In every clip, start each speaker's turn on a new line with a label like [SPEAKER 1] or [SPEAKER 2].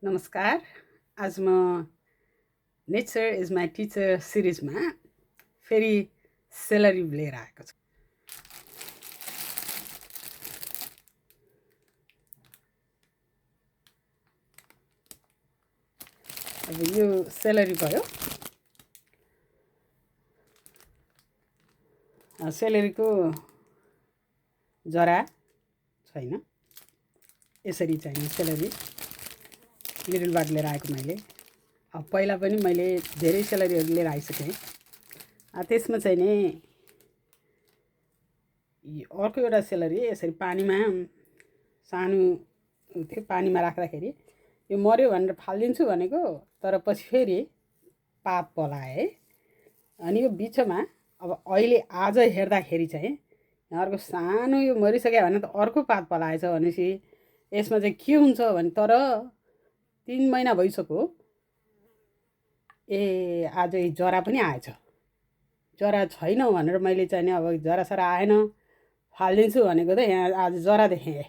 [SPEAKER 1] नमस्कार। आज म नेचर इज माई टिचर सिरिजमा फेरि सेलरी लिएर आएको छु। अब यो सेलरी भयो। सेलरीको जरा छैन, यसरी चाहिने सेलरी लिटलबाट लिएर आएको मैले। अब पहिला पनि मैले धेरै सेलरीहरू लिएर आइसकेँ। त्यसमा चाहिँ नि अर्को एउटा सेलरी यसरी पानीमा सानो थियो, पानीमा राख्दाखेरि यो मऱ्यो भनेर फालिदिन्छु भनेको, तर पछि फेरि पात पलाए। अनि यो बिचमा अब अहिले आज हेर्दाखेरि चाहिँ अर्को सानो यो मरिसक्यो भने त अर्को पात पलाएछ भनेपछि यसमा चाहिँ के हुन्छ भने, तर 3 महिना भइसक्यो। आज जरा पनि आएछ। जरा छैन भनेर मैले चाहिँ अब जरासरा आएन फालिदिन्छु भनेको त यहाँ आज जरा देखेँ।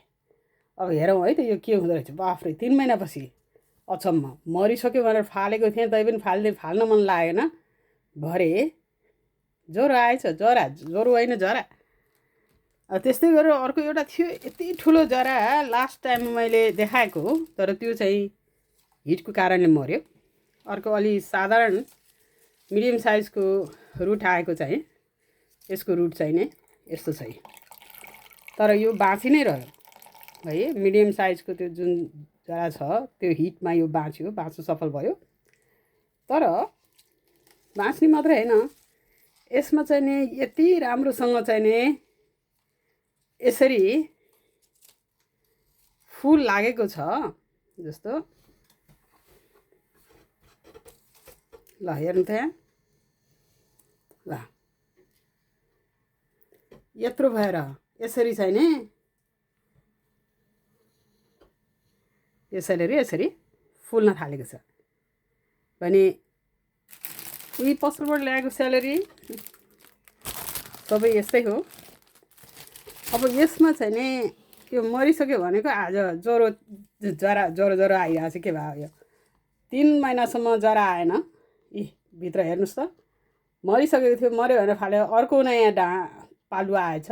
[SPEAKER 1] अब हेरौँ है त यो के हुँदो रहेछ। बाफ्रे, 3 महिनापछि अचम्म। मरिसक्यो भनेर फालेको थिएँ, तै पनि फाल्न मन लागेन। भरे ज्वरो आएछ। ज्वरो होइन, जरा। त्यस्तै गरेर अर्को एउटा थियो, यति ठुलो जरा लास्ट टाइम मैले देखाएको, तर त्यो चाहिँ हिटको कारणले मऱ्यो। अर्को अलि साधारण मिडियम साइजको रुट आएको चाहिँ, यसको रुट चाहिँ नै यस्तो छ, तर यो बाँची नै रह्यो है। मिडियम साइजको त्यो जुन जरा छ त्यो हिटमा यो बाँच्नु सफल भयो। तर बाँच्ने मात्रै होइन, यसमा चाहिँ नि यति राम्रोसँग चाहिँ नि यसरी फुल लागेको छ। जस्तो ल हेर्नु त यहाँ, ल यत्रो भएर यसरी चाहिँ नि यसरी फुल्न थालेको छ भने उही पसलबाट ल्याएको सेलरी सबै यस्तै हो। अब यसमा चाहिँ नि यो मरिसक्यो भनेको आज ज्वरो आइरहेको छ। के भयो यो 3 महिनासम्म जरा आएन। भित्र हेर्नुहोस् त, मरिसकेको थियो, मऱ्यो भनेर फाल्यो, अर्को नयाँ पालुवा आएछ।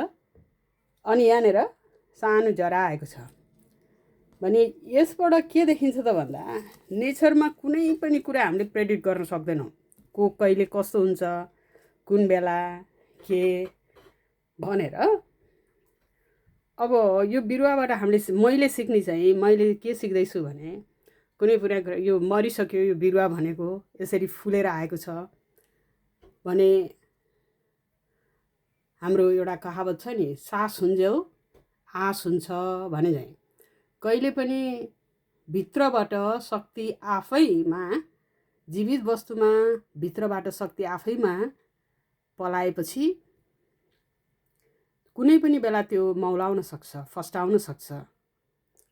[SPEAKER 1] अनि यहाँनिर सानो जरा आएको छ भने यसबाट के देखिन्छ त भन्दा, नेचरमा कुनै पनि कुरा हामीले प्रेडिक्ट गर्न सक्दैनौँ। कहिले कस्तो हुन्छ, कुन बेला के भनेर। अब यो बिरुवाबाट मैले के सिक्दैछु भने, कुनै कुरा यो मरिसक्यो यो बिरुवा भनेको यसरी फुलेर आएको छ भने हाम्रो एउटा कहावत छ नि, सास हुन्जेउ आस हुन्छ भने चाहिँ कहिले पनि भित्रबाट शक्ति आफैमा, जीवित वस्तुमा भित्रबाट शक्ति आफैमा पलाएपछि कुनै पनि बेला त्यो मौलाउन सक्छ, फस्टाउन सक्छ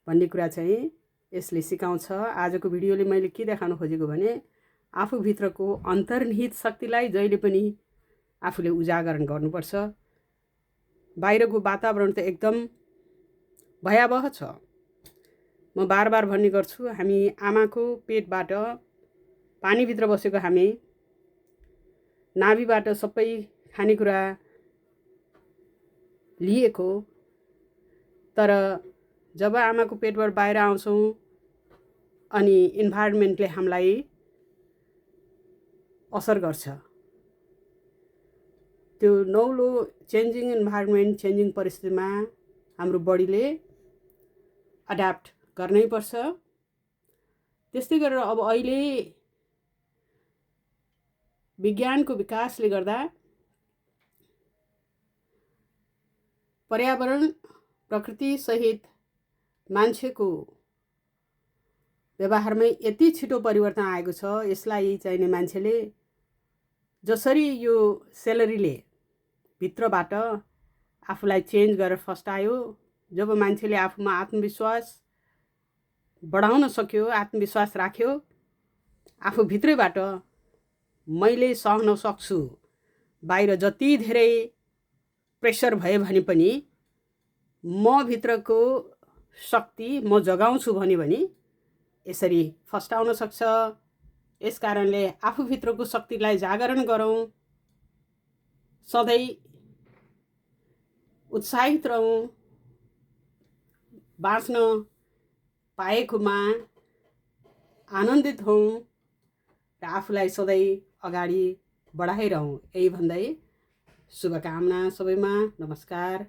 [SPEAKER 1] भन्ने कुरा चाहिँ यसले सिकाउँछ। आजको भिडियोले मैले के देखाउन खोजेको भने, आफूभित्रको अन्तर्निहित शक्तिलाई जहिले पनि आफूले उजागर गर्नुपर्छ। बाहिरको वातावरण त एकदम भयावह छ। म बार भन्ने गर्छु, हामी आमाको पेटबाट पानीभित्र बसेको हामी, नाभिबाट सबै खानेकुरा लिएको, तर जब आमाको पेटबाट बाहिर आउँछौँ अनि इन्भाइरोमेन्टले हामीलाई असर गर्छ। त्यो नौलो चेन्जिङ इन्भाइरोमेन्ट, चेन्जिङ परिस्थितिमा हाम्रो बडीले एड्याप्ट गर्नै पर्छ। त्यस्तै गरेर अब अहिले विज्ञानको विकासले गर्दा पर्यावरण, प्रकृतिसहित मान्छेको व्यवहारमै यति छिटो परिवर्तन आएको छ। यसलाई चाहिने मान्छेले जसरी यो सेलरीले भित्रबाट आफूलाई चेन्ज गरेर फस्टायो, जब मान्छेले आफूमा आत्मविश्वास बढाउन सक्यो, आत्मविश्वास राख्यो, आफूभित्रैबाट मैले सहन सक्छु, बाहिर जति धेरै प्रेसर भए भने पनि म भित्रको शक्ति म जगाउँछु भने यसरी फस्टाउन सक्छ। यस कारणले आफूभित्रको शक्तिलाई जागरण गरौँ, सधैँ उत्साहित रहौँ, बाँच्न पाएकोमा आनन्दित हौँ र आफूलाई सधैँ अगाडि बढाइरहौँ। यही भन्दै शुभकामना सबैमा। नमस्कार।